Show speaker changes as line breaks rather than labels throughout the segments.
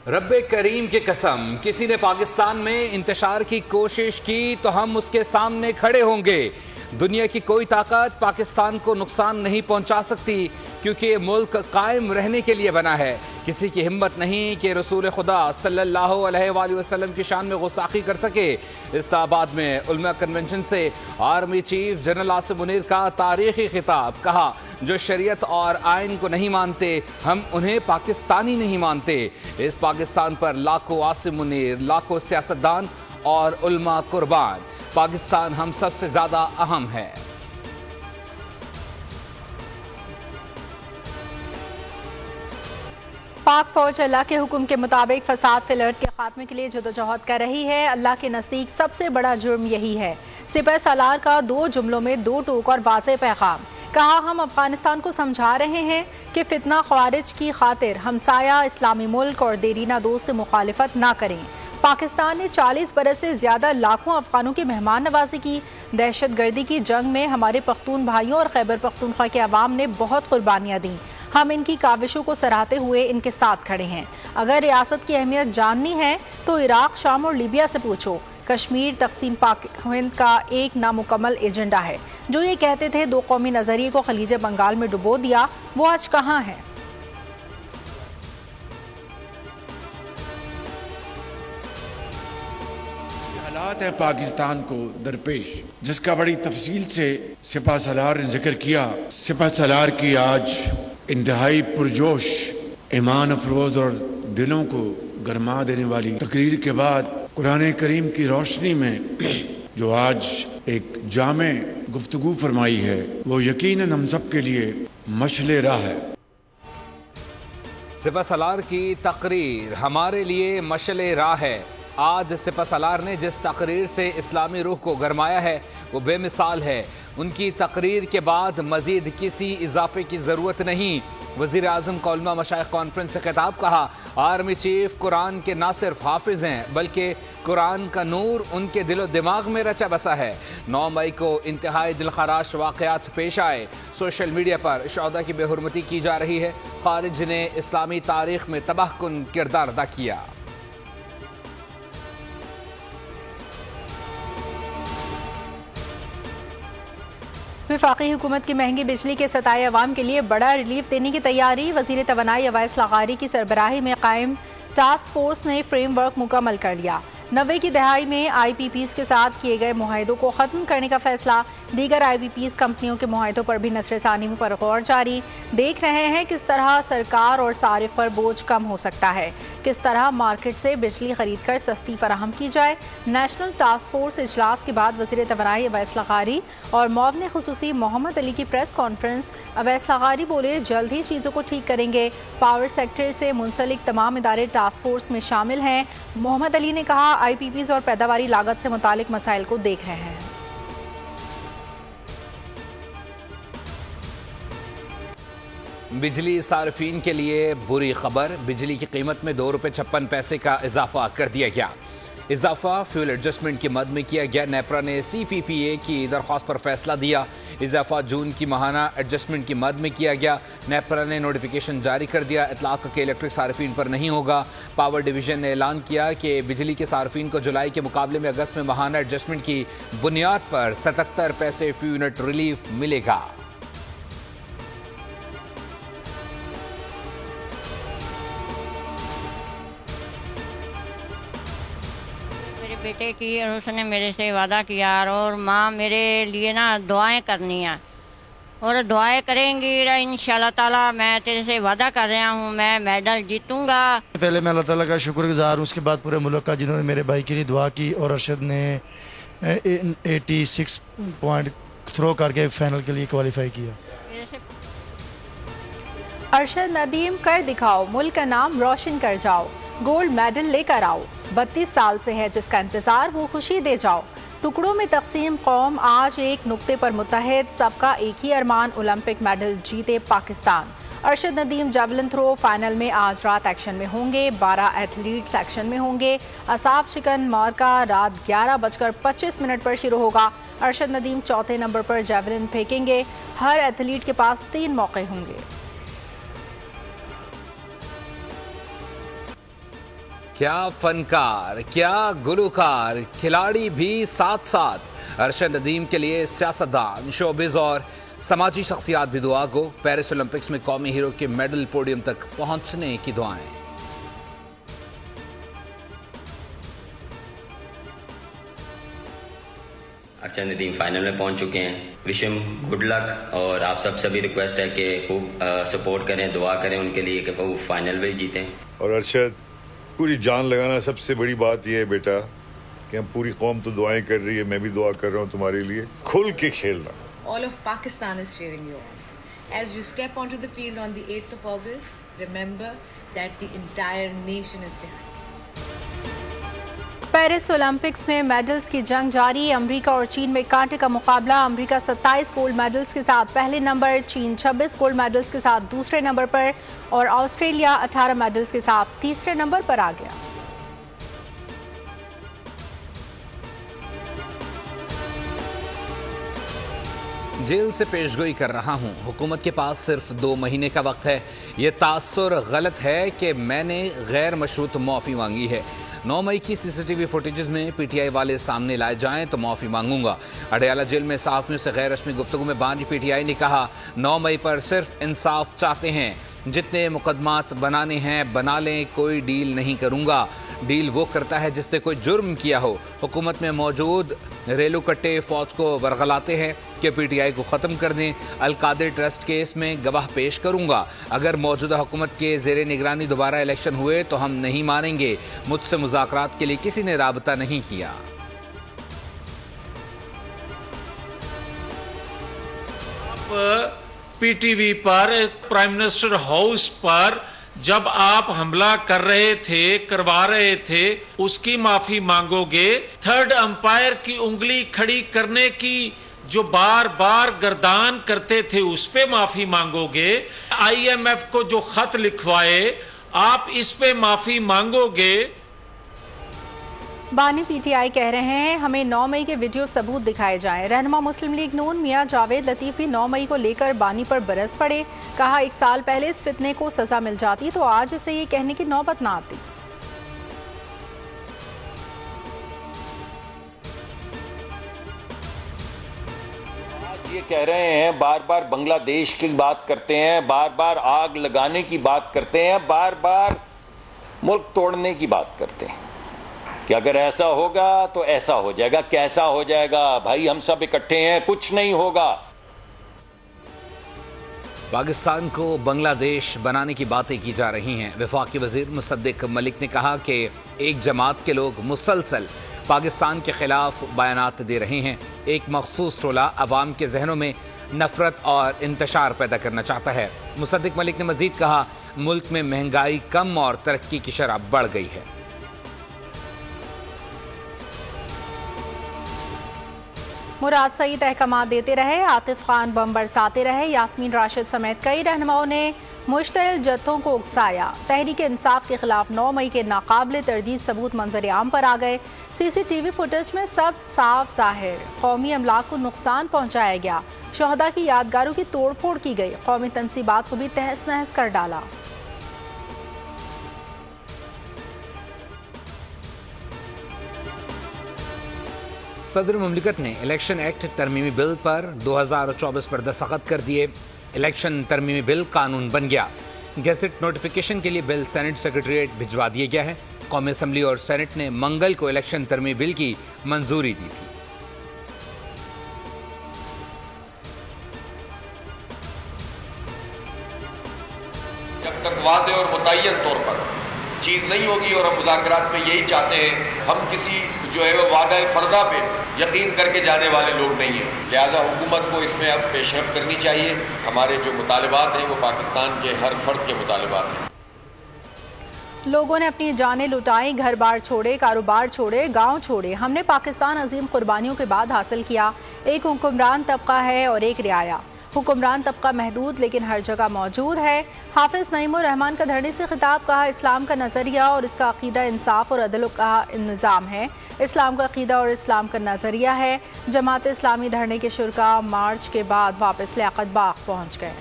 रब्बे करीम की कसम, किसी ने पाकिस्तान में इंतशार की कोशिश की तो हम उसके सामने खड़े होंगे। दुनिया की कोई ताकत पाकिस्तान को नुकसान नहीं पहुंचा सकती, क्योंकि ये मुल्क कायम रहने के लिए बना है। किसी की हिम्मत नहीं कि रसूल खुदा सल्लल्लाहु अलैहि वसल्लम की शान में गुस्ताखी कर सके। इस्लामाबाद में उलमा कन्वेंशन से army chief general Asim Munir का तारीखी खिताब, कहा जो शरीयत और आइन को नहीं मानते हम उन्हें पाकिस्तानी नहीं मानते। इस पाकिस्तान पर लाखों आसिम मुनीर, लाखों सियासतदान और उलमा कुर्बान। पाकिस्तान हम सबसे ज्यादा अहम है।
पाक फौज अल्लाह के हुक्म के मुताबिक फसाद फिलर्ट के खात्मे के लिए जदोजहद कर रही है। अल्लाह के नज़दीक सबसे बड़ा जुर्म यही है। सिपह सालार का 2 जुमलों में 2 टूक और वाज़ेह पैगाम, कहा हम अफगानिस्तान को समझा रहे हैं कि फितना ख्वारिज की खातिर हमसाया इस्लामी मुल्क और देरीना दोस्त से मुखालिफत ना करें। पाकिस्तान ने 40 बरस से ज्यादा लाखों अफगानों की मेहमान नवाजी की। दहशत गर्दी की जंग में हमारे पख्तून भाइयों और खैबर पख्तूनख्वा के अवाम ने बहुत कुर्बानियां दी। हम इनकी काविशों को सराहते हुए इनके साथ खड़े हैं। अगर रियासत की अहमियत जाननी है तो इराक, शाम और लीबिया से पूछो। कश्मीर तकसीम पाक हिंद का एक नामुकम्मल एजेंडा है। जो ये कहते थे 2 कौमी नजरिए को खलीज बंगाल में डुबो दिया, वो आज कहाँ है?
हालात है पाकिस्तान को दरपेश, जिसका बड़ी तफसील से सिपह सलार ने जिक्र किया। सिपह सलार की आज इंतहाई पुरजोश, ईमान अफरोज और दिलों को गरमा देने वाली तकरीर के बाद कुरान करीम की रोशनी में जो आज एक जामे गुफ्तगू फरमाई है, वो यकीनन हम सब के लिए मशले राह है।
सिपह सलार की तकरीर हमारे लिए मशले राह है। आज सिपह सलार ने जिस तकरीर से इस्लामी रूह को गरमाया है वो बेमिसाल है। उनकी तकरीर के बाद मजीद किसी इजाफे की ज़रूरत नहीं। वज़ीर आज़म का उलमा मशाइख कॉन्फ्रेंस से खिताब, कहा आर्मी चीफ कुरान के ना सिर्फ हाफिज हैं बल्कि कुरान का नूर उनके दिलो दिमाग में रचा बसा है। 9 मई को इंतहाई दिलखराश वाक़यात पेश आए। सोशल मीडिया पर शहदा की बेहुरमती की जा रही है। खारिज ने इस्लामी तारीख में तबाहकुन किरदार अदा किया।
वफाकी हुकूमत की महंगी बिजली के सताए अवाम के लिए बड़ा रिलीफ देने की तैयारी। वज़ीर तवानाई अवैस लगारी की सरबराही में कायम टास्क फोर्स ने फ्रेमवर्क मुकम्मल कर लिया। 90 की दहाई में IPPs के साथ किए गए मुआहिदों को ख़त्म करने का फैसला। दीगर IPPs कंपनियों के मुआहिदों पर भी नज़रसानी पर गौर जारी। देख रहे हैं किस तरह सरकार और सारिफ पर बोझ कम हो सकता है, किस तरह मार्केट से बिजली खरीद कर सस्ती फराहम की जाए। नेशनल टास्क फोर्स इजलास के बाद वज़ीर तवानाई अवैस लगारी और मुआविन खुसूसी मोहम्मद अली की प्रेस कॉन्फ्रेंस। अवैस लगारी बोले जल्द ही चीज़ों को ठीक करेंगे। पावर सेक्टर से मुंसलिक तमाम इदारे टास्क फोर्स में शामिल हैं। मोहम्मद अली ने कहा IPPs और पैदावारी लागत से मुतालिक मसाइल को देख रहे हैं।
बिजली सार्फिन के लिए बुरी खबर, बिजली की कीमत में 2 रुपये 56 पैसे का इजाफा कर दिया गया। इजाफा फ्यूल एडजस्टमेंट की मद में किया गया। नेपरा ने CPPA की दरख्वास्त पर फैसला दिया। इजाफा जून की माहाना एडजस्टमेंट की मद में किया गया। नेपरा ने नोटिफिकेशन जारी कर दिया। इतलाक के इलेक्ट्रिक सार्फिन पर नहीं होगा। पावर डिवीजन ने ऐलान किया कि बिजली के सार्फिन को जुलाई के मुकाबले में अगस्त में माहाना एडजस्टमेंट की बुनियाद पर 77 पैसे फी यूनिट रिलीफ मिलेगा।
बेटे की और उसने मेरे से वादा किया और माँ मेरे लिए ना दुआएं करनी है और दुआएं करेंगी इंशाल्लाह ताला। मैं तेरे से वादा कर रहा हूँ मैं मेडल जीतूंगा।
पहले मैं अल्लाह ताला का शुक्रगुजार हूँ, उसके बाद पूरे मुल्क का जिन्होंने मेरे भाई के लिए दुआ की और अरशद ने 86 पॉइंट थ्रो करके फाइनल के लिए क्वालिफाई किया।
अरशद नदीम कर दिखाओ, मुल्क का नाम रोशन कर जाओ, गोल्ड मेडल लेकर आओ। 32 साल से है जिसका इंतजार वो खुशी दे जाओ। टुकड़ों में तकसीम कौम आज एक नुक्ते पर मुत्तहद, सबका एक ही अरमान ओलंपिक मेडल जीते Pakistan. Arshad Nadeem javelin throw final में आज रात एक्शन में होंगे। 12 एथलीट्स एक्शन में होंगे। असाब शिकन मार्का रात 11:25 पर शुरू होगा। अरशद नदीम चौथे नंबर पर जेवलिन फेंकेंगे। हर एथलीट के पास 3 मौके होंगे।
क्या फनकार, क्या गुलूकार, खिलाड़ी भी साथ साथ। अरशद नदीम के लिए सियासतदान, शोबिज और समाजी शख्सियात भी दुआ गो। पेरिस ओलंपिक्स में कौमी हीरो के मेडल पोडियम तक पहुंचने की दुआएं।
अरशद नदीम फाइनल में पहुंच चुके हैं। विश हिम गुड लक और आप सब सभी रिक्वेस्ट है कि खूब सपोर्ट करें, दुआ करें उनके लिए कि वो फाइनल में जीतें।
और अरशद, पूरी जान लगाना, सबसे बड़ी बात यह है बेटा कि हम पूरी कौम तो दुआएं कर रही है, मैं भी दुआ कर रहा हूँ तुम्हारे लिए। खुल के खेलना।
All of Pakistan is cheering you on. As you step onto the field on the 8th of August, remember that the entire nation is behind.
Paris Olympics में मेडल्स की जंग जारी। अमेरिका और चीन में कांटे का मुकाबला। अमेरिका 27 गोल्ड मेडल्स के साथ पहले नंबर, चीन 26 गोल्ड मेडल्स के साथ दूसरे नंबर पर और ऑस्ट्रेलिया 18 मेडल्स के साथ तीसरे नंबर पर आ गया।
जेल से पेशगोई कर रहा हूं, हुकूमत के पास सिर्फ 2 महीने का वक्त है। यह तासुर गलत है कि मैंने गैर मशरूत माफ़ी मांगी है। 9 मई की सीसीटीवी फुटेजेस में पीटीआई वाले सामने लाए जाएं तो माफ़ी मांगूंगा। अडयाला जेल में सहाफ़ियों से गैर रस्मी गुफ्तगू में बानी पीटीआई ने कहा 9 मई पर सिर्फ इंसाफ चाहते हैं। जितने मुकदमात बनाने हैं बना लें, कोई डील नहीं करूंगा। डील वो करता है जिसने कोई जुर्म किया हो। हुकूमत में मौजूद रेलू कट्टे फौज को बरगलाते हैं कि पीटीआई को ख़त्म कर दें। अलकादिर ट्रस्ट केस में गवाह पेश करूंगा। अगर मौजूदा हुकूमत के ज़ेरे निगरानी दोबारा इलेक्शन हुए तो हम नहीं मानेंगे। मुझसे मुज़ाकरात के लिए किसी ने राबता नहीं किया।
पीटीवी पर, प्राइम मिनिस्टर हाउस पर जब आप हमला कर रहे थे, करवा रहे थे, उसकी माफी मांगोगे। थर्ड अंपायर की उंगली खड़ी करने की जो बार बार गर्दान करते थे उस पे माफी मांगोगे। आईएमएफ को जो खत लिखवाए आप इस पे माफी मांगोगे।
बानी पीटीआई कह रहे हैं हमें 9 मई के वीडियो सबूत दिखाए जाएं। रहनुमा मुस्लिम लीग नून मियां जावेद लतीफ़ी 9 मई को लेकर बानी पर बरस पड़े। कहा 1 साल पहले इस फितने को सजा मिल जाती तो आज इसे ये कहने की नौबत ना आती।
आज ये कह रहे हैं, बार बार बांग्लादेश की बात करते हैं, बार बार आग लगाने की बात करते हैं, बार बार मुल्क तोड़ने की बात करते हैं कि अगर ऐसा होगा तो ऐसा हो जाएगा। कैसा हो जाएगा भाई, हम सब इकट्ठे हैं, कुछ नहीं होगा।
पाकिस्तान को बांग्लादेश बनाने की बातें की जा रही हैं। वफाकी वजीर मुसद्दिक मलिक ने कहा कि एक जमात के लोग मुसलसल पाकिस्तान के खिलाफ बयानात दे रहे हैं। एक मखसूस टोला अवाम के जहनों में नफरत और इंतशार पैदा करना चाहता है। मुसद्दिक मलिक ने मजीद कहा मुल्क में महंगाई कम और तरक्की की शरह बढ़ गई है।
मुराद सईद अहकामात देते रहे, आतिफ खान बम बरसाते रहे। यास्मीन राशिद समेत कई रहनुमाओं ने मुश्तइल जत्थों को उकसाया। तहरीक इंसाफ के खिलाफ 9 मई के नाकाबिल तरदीद सबूत मंजर आम पर आ गए। सीसीटीवी फुटेज में सब साफ जाहिर। कौमी अमलाक को नुकसान पहुंचाया गया। शहदा की यादगारों की तोड़ फोड़ की गई। कौमी तनसीबात को भी तहस नहस कर डाला।
सदर मुमलिकत ने इलेक्शन एक्ट तरमीमी बिल पर 2024 पर दस्तखत कर दिए। इलेक्शन तरमीमी बिल कानून बन गया। गैजेट नोटिफिकेशन के लिए बिल सेनेट सेक्रेटरीट भिजवा दिया गया है। कौमी असम्बली और सेनेट ने मंगल को इलेक्शन तरमीमी बिल की मंजूरी दी थी।
जब तक वाज़ेह और मुतय्यन तौर पर चीज़ नहीं होगी और हम मुज़ाकरात में यही चाहते हैं, हम किसी जो है वो वादा फ़र्दा पे यकीन करके जाने वाले लोग नहीं हैं। लिहाजा हुकूमत को इसमें अब पेशरफ करनी चाहिए। हमारे जो मुतालबात हैं वो पाकिस्तान के हर फर्द के मुतालबात हैं।
लोगों ने अपनी जानें लुटाई, घर बार छोड़े, कारोबार छोड़े, गांव छोड़े। हमने पाकिस्तान अजीम कुर्बानियों के बाद हासिल किया। एक हुक्मरान तबका है और एक रियाया। हुक्मरान तबका महदूद लेकिन हर जगह मौजूद है। हाफिज नईमुर रहमान का धरने से खिताब। कहा इस्लाम का नज़रिया और इसका अकीदा इंसाफ और अदल का निज़ाम है। इस्लाम का अकीदा और इस्लाम का नज़रिया है। जमात इस्लामी धरने के शुरका मार्च के बाद वापस लियाकत बाग पहुँच गए।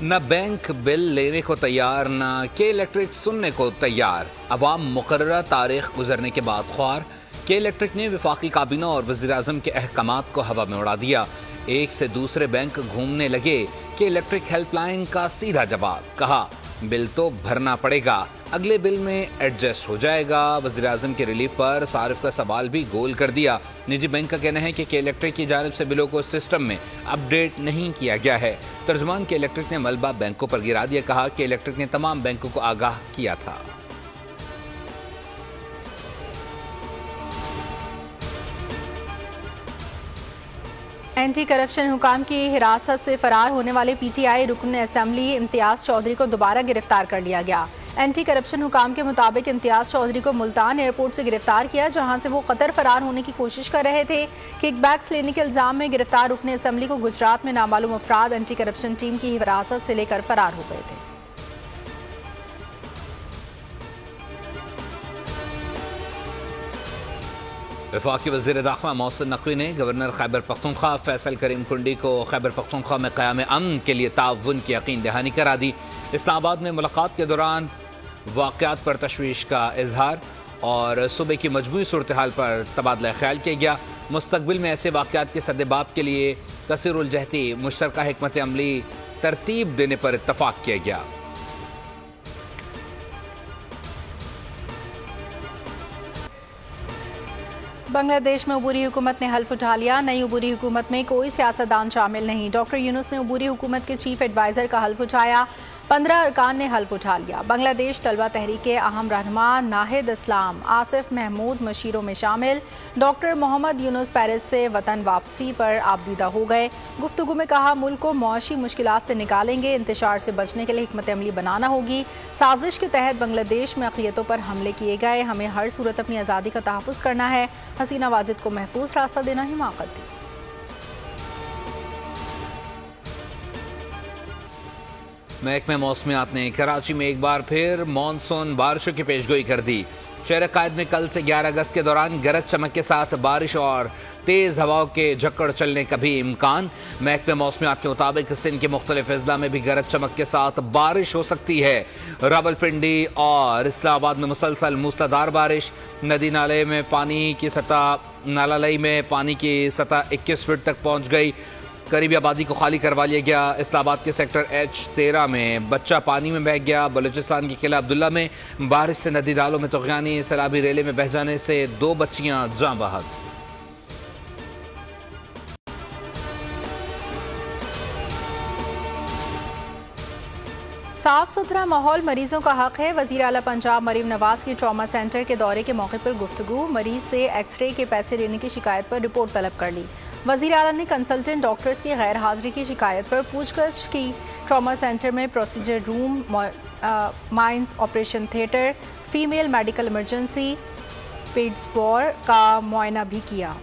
न बैंक बिल लेने को तैयार, न के इलेक्ट्रिक सुनने को तैयार। अवाम मुकर्ररा तारीख गुजरने के बाद ख्वार। के इलेक्ट्रिक ने वफाकी काबीना और वज़ीर-ए-आज़म के अहकामात को हवा में उड़ा दिया। एक से दूसरे बैंक घूमने लगे। के इलेक्ट्रिक हेल्पलाइन का सीधा जवाब, कहा बिल तो भरना पड़ेगा, अगले बिल में एडजस्ट हो जाएगा। वज़ीर-ए-आज़म के रिलीफ पर सारिफ का सवाल भी गोल कर दिया। निजी बैंक का कहना है कि के इलेक्ट्रिक की जानिब से बिलों को सिस्टम में अपडेट नहीं किया गया है। तर्जुमान के इलेक्ट्रिक ने मलबा बैंकों पर गिरा दिया। कहा कि इलेक्ट्रिक ने तमाम बैंकों को आगाह किया था।
एंटी करप्शन हुकाम की हिरासत से फरार होने वाले पीटीआई रुकन असेंबली इम्तियाज चौधरी को दोबारा गिरफ्तार कर लिया गया। एंटी करप्शन हुकाम के मुताबिक इम्तियाज चौधरी को मुल्तान एयरपोर्ट से गिरफ्तार किया, जहां से वो कतर फरार होने की कोशिश कर रहे थे। किकबैक्स लेने के इल्जाम में गिरफ्तार रुकन असेंबली को गुजरात में नामालूम अफराद एंटी करप्शन टीम की हिरासत से लेकर फरार हो गए थे।
वफाकी वज़ीर दाखिला मोहसिन नकवी ने गवर्नर खैबर पख्तूनख्वा फैसल करीम कुंडी को खैबर पख्तूनख्वा में क़याम अमन के लिए ताउन की यकीन दहानी करा दी। इस्लामाबाद में मुलाकात के दौरान वाक़यात पर तशवीश का इजहार और सूबे की मजबूरी सूरत हाल पर तबादला ख्याल किया गया। मुस्तकबिल में ऐसे वाक़यात के सद्देबाब के लिए कसीरुल जहती मुश्तरका हिकमत अमली तरतीब देने पर इत्तफाक किया गया।
बांग्लादेश में अबूरी हुकूमत ने हल्फ उठा लिया। नई अबूरी हुकूमत में कोई सियासतदान शामिल नहीं। डॉक्टर यूनुस ने अबूरी हुकूमत के चीफ एडवाइज़र का हल्फ उठाया। 15 अरकान ने हल्फ उठा लिया। बांग्लादेश तलबा तहरीक के अहम रहनुमा नाहिद इस्लाम, आसिफ महमूद मशीरों में शामिल। डॉक्टर मोहम्मद यूनुस पेरिस से वतन वापसी पर आबदीदा हो गए। गुफ्तगू में कहा मुल्क को मुआशी मुश्किलात से निकालेंगे, इंतशार से बचने के लिए हिकमत अमली बनाना होगी। साजिश के तहत बांग्लादेश में अक़लियतों पर हमले किए गए, हमें हर सूरत अपनी आज़ादी का तहफ़्फ़ुज़ करना है। हसीना वाजिद को महफूज रास्ता देना हिमाकत दी।
महकमे मौसमियात ने कराची में एक बार फिर मानसून बारिशों की पेशगोई कर दी। शहर कायद में कल से 11 अगस्त के दौरान गरज चमक के साथ बारिश और तेज़ हवाओं के झक्कड़ चलने का भी इम्कान। महकमे मौसमियात के मुताबिक सिंध के मुख्तलिफ अजला में भी गरज चमक के साथ बारिश हो सकती है। रावलपिंडी और इस्लामाबाद में मुसलसल मूसलाधार बारिश। नदी नाले में पानी की सतह नालालई में पानी की सतह 21 फीट तक पहुँच गई। करीबी आबादी को खाली करवा लिया गया। इस्लामाबाद के सेक्टर H13 में बच्चा पानी में बह गया। बलूचिस्तान के किला अब्दुल्ला में बारिश से नदी नालों में तुग़यानी सैलाबी रेले में बह जाने से 2 बच्चियां जाँ बहक।
साफ सुथरा माहौल मरीजों का हक है। वज़ीर आला पंजाब मरीम नवाज की ट्रॉमा सेंटर के दौरे के मौके पर गुफ्तगू। मरीज से एक्सरे के पैसे लेने की शिकायत पर रिपोर्ट तलब कर ली। वज़ीर आला ने कंसल्टेंट डॉक्टर्स की गैर हाजिरी की शिकायत पर पूछताछ की। ट्रॉमा सेंटर में procedure room, minor operation theatre, female medical emergency, peds ward का मुआयना भी किया।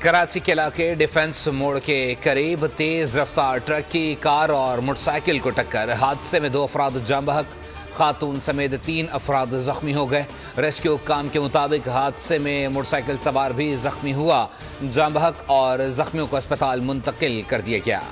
कराची के इलाके डिफेंस मोड़ के करीब तेज रफ्तार ट्रक की कार और मोटरसाइकिल को टक्कर। हादसे में 2 अफराद जाँ बहक, खातून समेत 3 अफराद जख्मी हो गए। रेस्क्यू हुक्काम के मुताबिक हादसे में मोटरसाइकिल सवार भी जख्मी हुआ। जाँ बहक और जख्मियों को अस्पताल मुंतकिल कर दिया गया।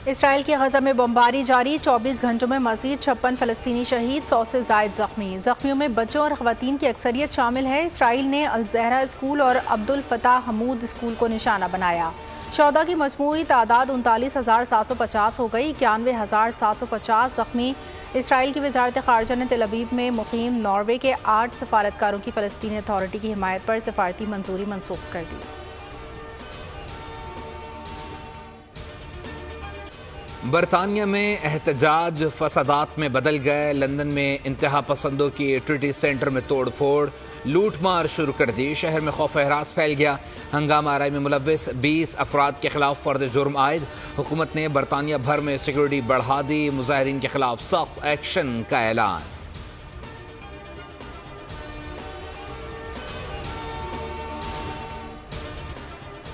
इसराइल की गजा में बमबारी जारी। 24 घंटों में मजीद 56 फलस्तीनी शहीद, 100 से जायद जख्मी। जख्मियों में बच्चों और ख़वातीन की अक्सरियत शामिल है। इसराइल ने अल ज़हरा स्कूल और अब्दुल फताह हमूद स्कूल को निशाना बनाया। शौदा की मजमूई तादाद 39,750 हो गई। 91,750 जख्मी। इसराइल की वजारत ख़ारजा ने तेल अवीव में मुकीम नॉर्वे के 8 सफारतकारों की फ़लस्तीनी अथॉरिटी की हिमायत पर सफारती मंजूरी मनसूख कर दी।
बरतानिया में एहतजाज फसादात में बदल गए। लंदन में इंतहा पसंदों की ट्रिटी सेंटर में तोड़ फोड़, लूट मार शुरू कर दी। शहर में खौफ एहरास फैल गया। हंगामा आराई में मुलव्विस 20 अफराद के खिलाफ फर्द जुर्म आयद। हुकूमत ने बरतानिया भर में सिक्योरिटी बढ़ा दी। मुजाहिरीन के खिलाफ सख्त एक्शन का ऐलान।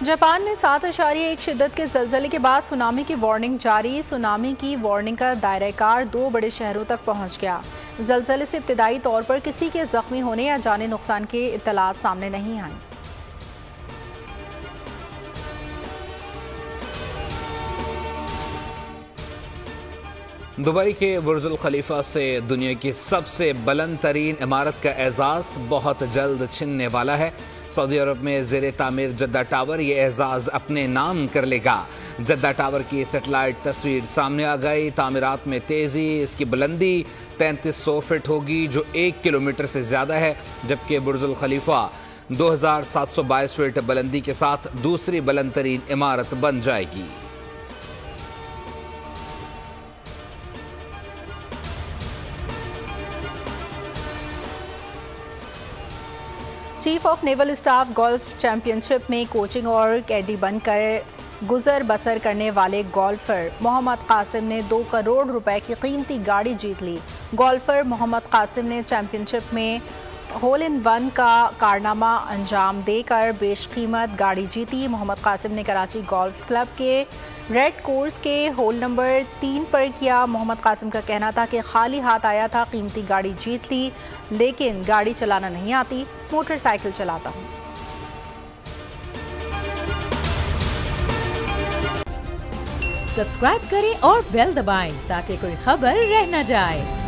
जापान में 7.1 शिद्दत के ज़लज़ले के बाद सुनामी की वार्निंग जारी। सुनामी की वार्निंग का दायरा कार 2 बड़े शहरों तक पहुंच गया। ज़लज़ले से इब्तिदाई तौर पर किसी के जख्मी होने या जानी नुकसान की इत्तलात सामने नहीं आई।
दुबई के बुर्जुल खलीफा से दुनिया की सबसे बुलंद तरीन इमारत का एजाज़ बहुत जल्द छिनने वाला है। सऊदी अरब में ज़ेरे तामीर जद्दा टावर ये एजाज़ अपने नाम कर लेगा। जद्दा टावर की सैटेलाइट तस्वीर सामने आ गई। तामीरात में तेज़ी, इसकी बुलंदी 3300 फीट होगी जो 1 किलोमीटर से ज़्यादा है, जबकि बुर्जुल खलीफा 2722 फीट बुलंदी के साथ दूसरी बुलंद तरीन इमारत बन जाएगी।
Chief of naval staff golf championship में कोचिंग और कैडी बनकर गुजर बसर करने वाले गोल्फर मोहम्मद कासिम ने 2 करोड़ रुपए की कीमती गाड़ी जीत ली। गोल्फर मोहम्मद कासिम ने चैंपियनशिप में होल इन वन का कारनामा अंजाम देकर बेशकीमत गाड़ी जीती। मोहम्मद कासिम ने कराची गोल्फ क्लब के रेड कोर्स के होल नंबर 3 पर किया। मोहम्मद कासिम का कहना था कि खाली हाथ आया था, कीमती गाड़ी जीत ली, लेकिन गाड़ी चलाना नहीं आती, मोटरसाइकिल चलाता हूँ।
सब्सक्राइब करें और बेल दबाएं ताकि कोई खबर रह न जाए।